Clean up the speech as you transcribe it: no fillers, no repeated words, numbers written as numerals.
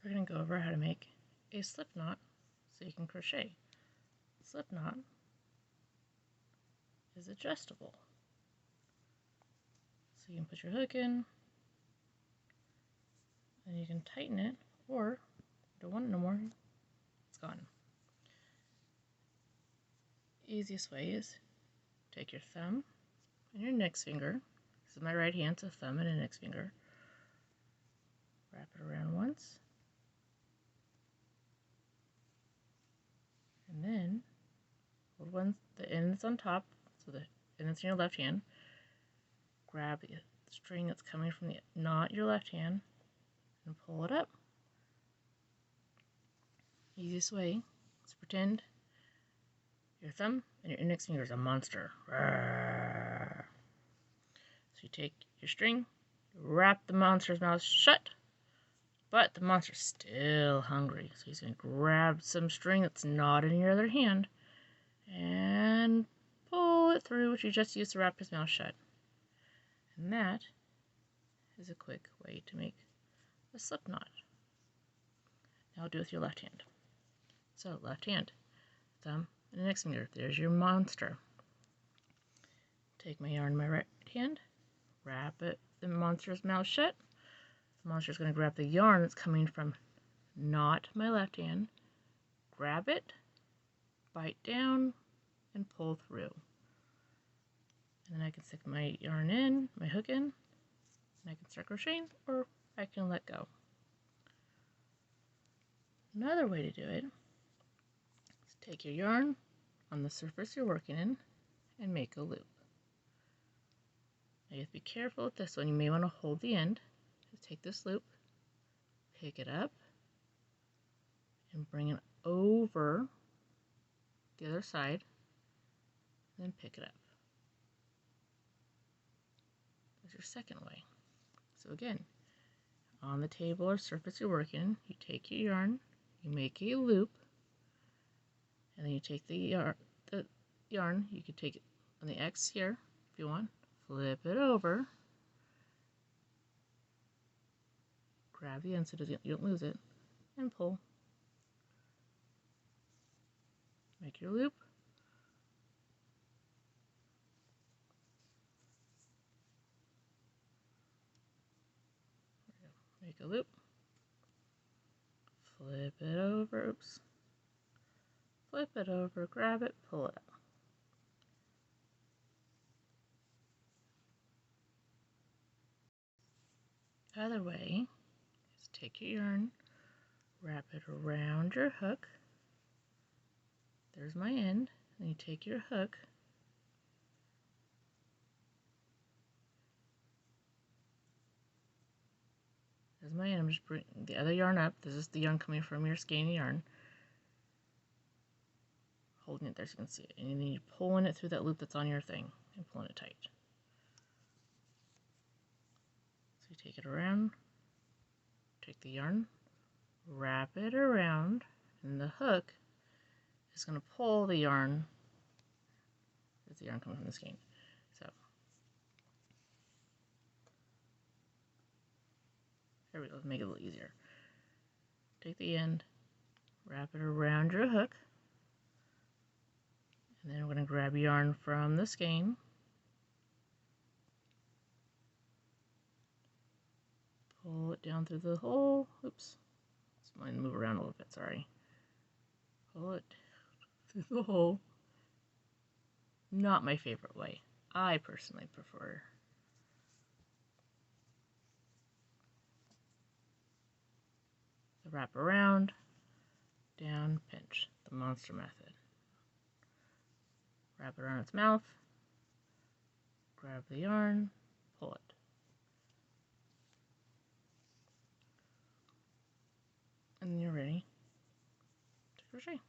we're going to go over how to make a slip knot so you can crochet. Slip knot is adjustable. So you can put your hook in, and you can tighten it, or if you don't want it no more, it's gone. Easiest way is take your thumb and your index finger. This is my right hand, so thumb and index finger. Wrap it around once, and then hold the ends on top, so the ends in your left hand. Grab the string that's coming from the knot in your left hand and pull it up. Easiest way is pretend your thumb and your index finger is a monster. So you take your string, wrap the monster's mouth shut, but the monster's still hungry. So he's going to grab some string that's not in your other hand and pull it through, which you just used to wrap his mouth shut. And that is a quick way to make a slip knot. Now do it with your left hand. So left hand, thumb, and index finger. There's your monster. Take my yarn in my right hand, wrap it the monster's mouth shut. The monster's going to grab the yarn that's coming from not my left hand, grab it, bite down, and pull through. And then I can stick my yarn in, my hook in, and I can start crocheting, or I can let go. Another way to do it is take your yarn on the surface you're working in and make a loop. Now you have to be careful with this one. You may want to hold the end. Just take this loop, pick it up, and bring it over the other side, then pick it up. That's your second way. So again, on the table or surface you're working in, you take your yarn, you make a loop, and then you take the yarn, you can take it on the X here if you want, flip it over, grab the end so you don't lose it, and pull. Make your loop. Make a loop. Flip it over. Oops. Flip it over, grab it, pull it up. Other way is take your yarn, wrap it around your hook. There's my end. Then you take your hook, there's my end. I'm just bringing the other yarn up. This is the yarn coming from your skein yarn. Holding it there so you can see it. And then you're pulling it through that loop that's on your thing and pulling it tight. So you take it around, take the yarn, wrap it around, and the hook is going to pull the yarn. There's the yarn coming from the skein. So there we go. Let's make it a little easier. Take the end, wrap it around your hook, and then we're going to grab yarn from the skein, pull it down through the hole. Oops, let's mine move around a little bit. Sorry. Pull it through the hole. Not my favorite way. I personally prefer the wrap around, down, pinch, the monster method. Wrap it around its mouth, grab the yarn, pull it. And then you're ready to crochet.